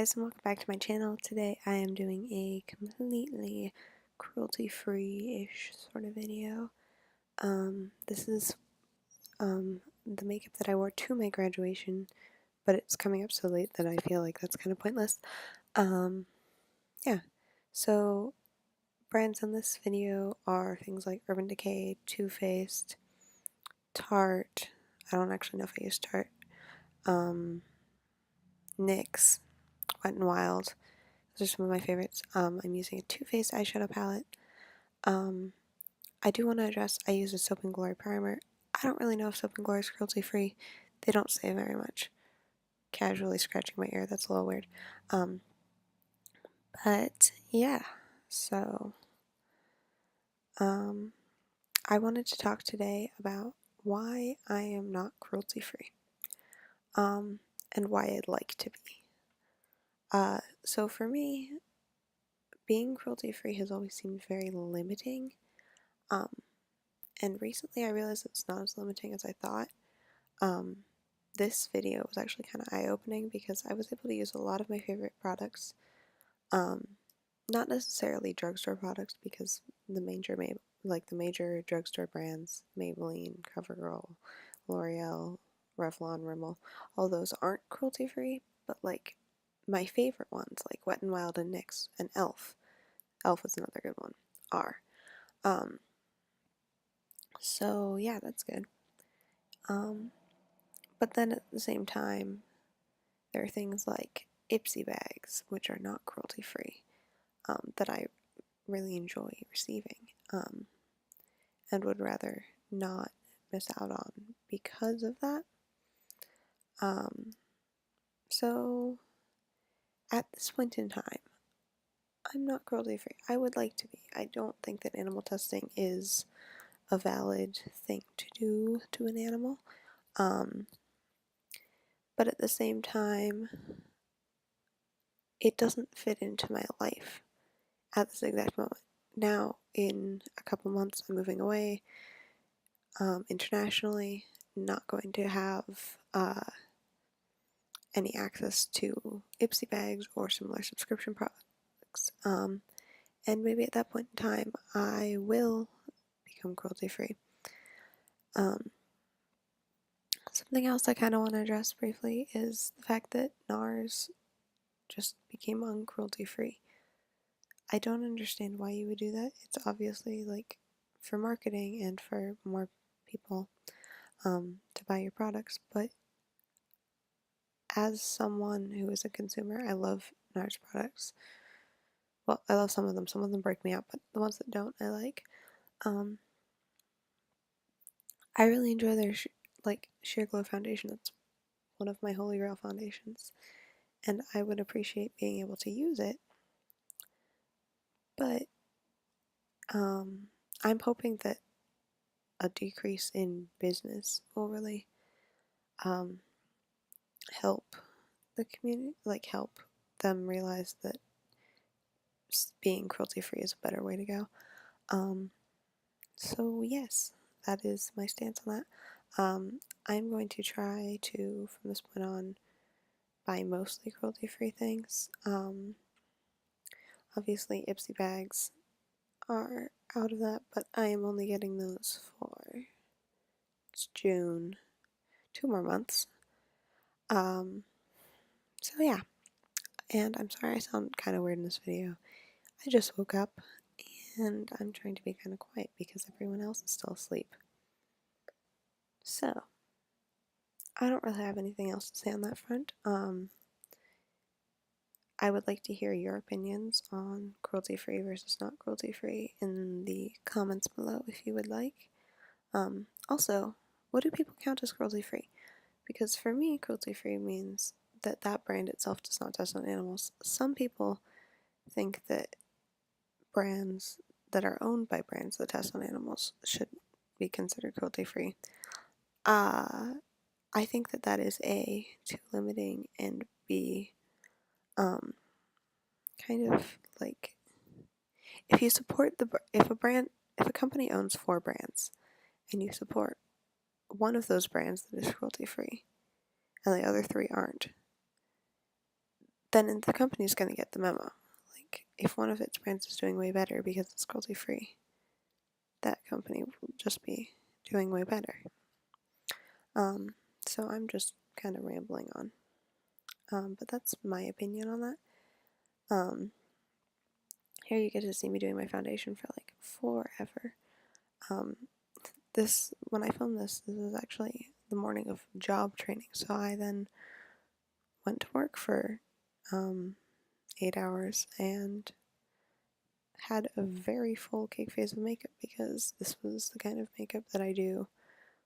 guys, and welcome back to my channel. Today I am doing a completely cruelty-free-ish sort of video. This is the makeup that I wore to my graduation, but it's coming up so late that I feel like that's kind of pointless. Yeah, so brands in this video are things like Urban Decay, Too Faced, Tarte. I don't actually know if I use Tarte. NYX, Wet n Wild. Those are some of my favorites. I'm using a Too Faced eyeshadow palette. I do want to address, I use a Soap and Glory primer. I don't really know if Soap and Glory is cruelty free. They don't say very much. Casually scratching my ear, that's a little weird. But yeah, so I wanted to talk today about why I am not cruelty free. And why I'd like to be. So for me, being cruelty free has always seemed very limiting. And recently I realized it's not as limiting as I thought. This video was actually kind of eye-opening because I was able to use a lot of my favorite products. Not necessarily drugstore products because the major drugstore brands, Maybelline, CoverGirl, L'Oreal, Revlon, Rimmel, all those aren't cruelty-free, but like my favorite ones like Wet n Wild and NYX and ELF. ELF is another good one. Are. So yeah, that's good. But then at the same time, there are things like Ipsy bags, which are not cruelty free, that I really enjoy receiving, and would rather not miss out on because of that. So at this point in time, I'm not cruelty free. I would like to be. I don't think that animal testing is a valid thing to do to an animal. But at the same time, it doesn't fit into my life at this exact moment. Now, in a couple months, I'm moving away internationally, not going to have any access to Ipsy bags or similar subscription products. And maybe at that point in time, I will become cruelty free. Something else I kind of want to address briefly is the fact that NARS just became uncruelty free. I don't understand why you would do that. It's obviously like for marketing and for more people to buy your products, but as someone who is a consumer, I love NARS products. Well, I love some of them break me out, but the ones that don't, I like. I really enjoy their Sheer Glow foundation. It's one of my holy grail foundations, and I would appreciate being able to use it, but I'm hoping that a decrease in business will really help the community, help them realize that being cruelty free is a better way to go. So yes, that is my stance on that. I'm going to try to, from this point on, buy mostly cruelty free things. Obviously Ipsy bags are out of that, but I am only getting those for, it's June, 2 more months. So yeah, and I'm sorry I sound kind of weird in this video. I just woke up and I'm trying to be kind of quiet because everyone else is still asleep. So, I don't really have anything else to say on that front. I would like to hear your opinions on cruelty-free versus not cruelty-free in the comments below if you would like. Also, what do people count as cruelty-free? Because for me, cruelty-free means that that brand itself does not test on animals. Some people think that brands that are owned by brands that test on animals should be considered cruelty-free. I think that that is A, too limiting, and B, kind of like, if you support if a company owns 4 brands, and you support one of those brands that is cruelty-free, and the other 3 aren't, then the company's going to get the memo. Like, if one of its brands is doing way better because it's cruelty-free, that company will just be doing way better. So I'm just kind of rambling on. But that's my opinion on that. Here you get to see me doing my foundation for like forever. When I filmed this was actually the morning of job training, so I then went to work for 8 hours and had a very full cake face of makeup because this was the kind of makeup that I do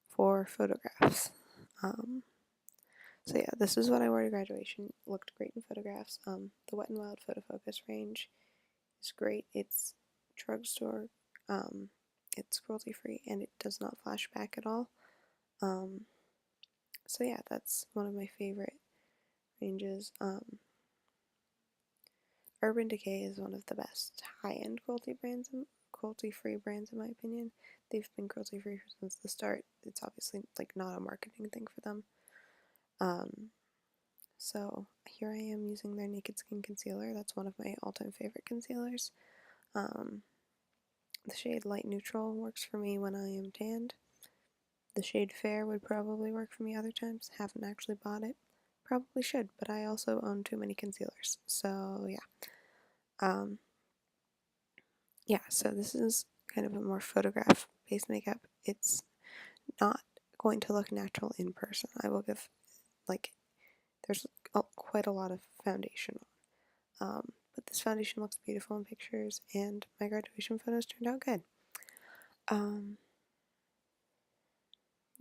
for photographs. So yeah, this is what I wore to graduation. It looked great in photographs. The Wet n Wild photo focus range is great. It's drugstore. It's cruelty free and it does not flash back at all. So yeah, that's one of my favorite ranges. Urban Decay is one of the best high-end cruelty-free brands in my opinion. They've been cruelty-free since the start. It's obviously like not a marketing thing for them. So here I am using their Naked Skin Concealer. That's one of my all-time favorite concealers. The shade Light Neutral works for me when I am tanned. The shade Fair would probably work for me other times. Haven't actually bought it. Probably should, but I also own too many concealers. So yeah. So this is kind of a more photograph-based makeup. It's not going to look natural in person. I will give, like, there's quite a lot of foundation on. But this foundation looks beautiful in pictures, and my graduation photos turned out good.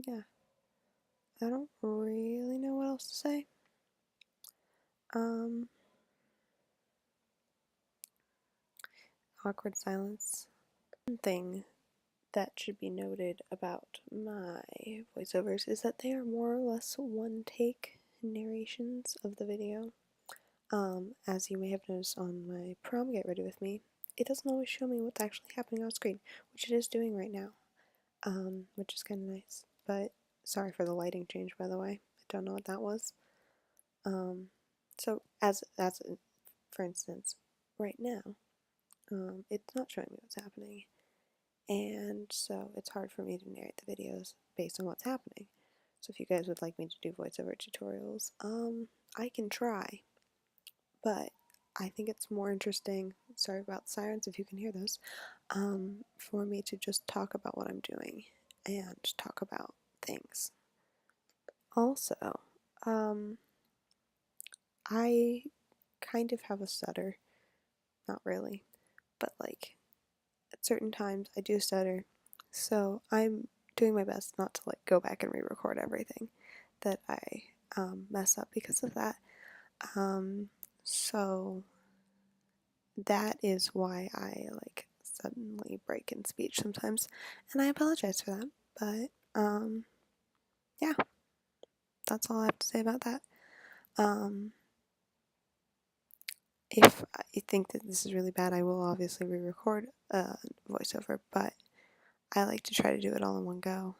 Yeah. I don't really know what else to say. Awkward silence. One thing that should be noted about my voiceovers is that they are more or less one-take narrations of the video. As you may have noticed on my prom Get Ready With Me, it doesn't always show me what's actually happening on screen, which it is doing right now, which is kind of nice. But sorry for the lighting change, by the way. I don't know what that was. So for instance, right now, it's not showing me what's happening, and so it's hard for me to narrate the videos based on what's happening. So if you guys would like me to do voiceover tutorials, I can try, but I think it's more interesting, sorry about sirens if you can hear those, for me to just talk about what I'm doing and talk about things. Also, I kind of have a stutter. Not really, but like at certain times I do stutter, so I'm doing my best not to like go back and re-record everything that I mess up because of that. So that is why I like suddenly break in speech sometimes, and I apologize for that. But yeah, that's all I have to say about that. If I think that this is really bad, I will obviously re-record a voiceover, but I like to try to do it all in one go,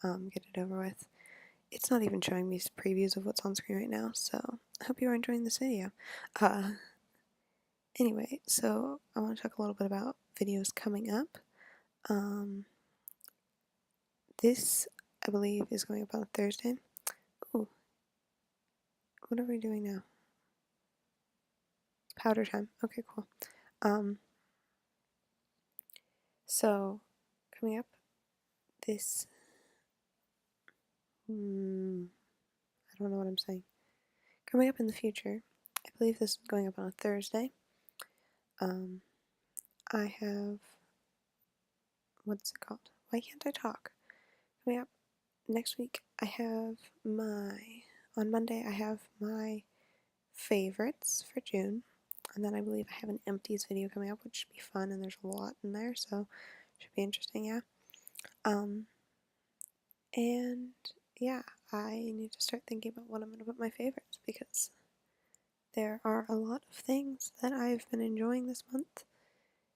get it over with. It's not even showing me previews of what's on screen right now, so I hope you are enjoying this video. Anyway, so I want to talk a little bit about videos coming up. This, I believe, is going up on Thursday. Ooh. What are we doing now? Powder time. Okay, cool. So, coming up, this, I don't know what I'm saying. Coming up in the future, I believe this is going up on a Thursday. I have, what's it called? Why can't I talk? Coming up next week, on Monday, I have my favorites for June, and then I believe I have an empties video coming up, which should be fun, and there's a lot in there, so should be interesting, yeah. And yeah, I need to start thinking about what I'm going to put my favorites, because there are a lot of things that I've been enjoying this month,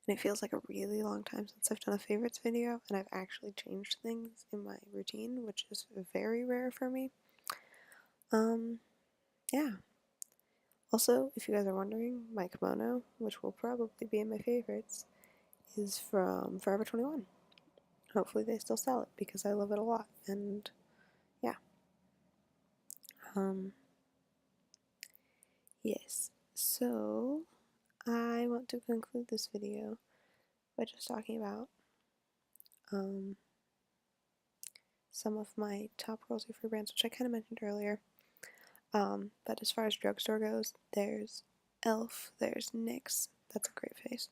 and it feels like a really long time since I've done a favorites video, and I've actually changed things in my routine, which is very rare for me. Yeah. Also, if you guys are wondering, my kimono, which will probably be in my favorites, is from Forever 21. Hopefully they still sell it because I love it a lot. And yeah. Um, yes. So, I want to conclude this video by just talking about um, some of my top cruelty-free brands, which I kind of mentioned earlier. But as far as drugstore goes, there's Elf, there's NYX, that's a great face.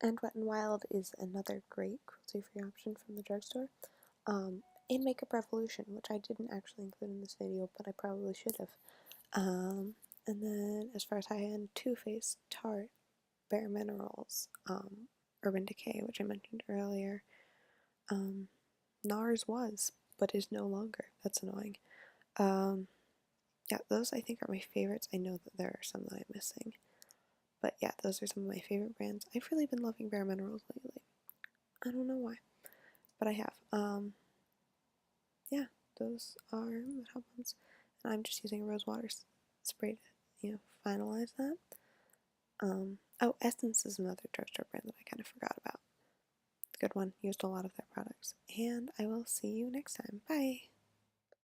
And Wet n Wild is another great cruelty-free option from the drugstore. And Makeup Revolution, which I didn't actually include in this video, but I probably should have. And then as far as high-end, Too Faced, Tarte, Bare Minerals, Urban Decay, which I mentioned earlier. NARS was, but is no longer. That's annoying. Yeah, those I think are my favorites. I know that there are some that I'm missing. But yeah, those are some of my favorite brands. I've really been loving Bare Minerals lately. I don't know why, but I have. Yeah, those are the top ones. And I'm just using rose water spray to, finalize that. Oh, Essence is another drugstore brand that I kind of forgot about. Good one. Used a lot of their products. And I will see you next time. Bye!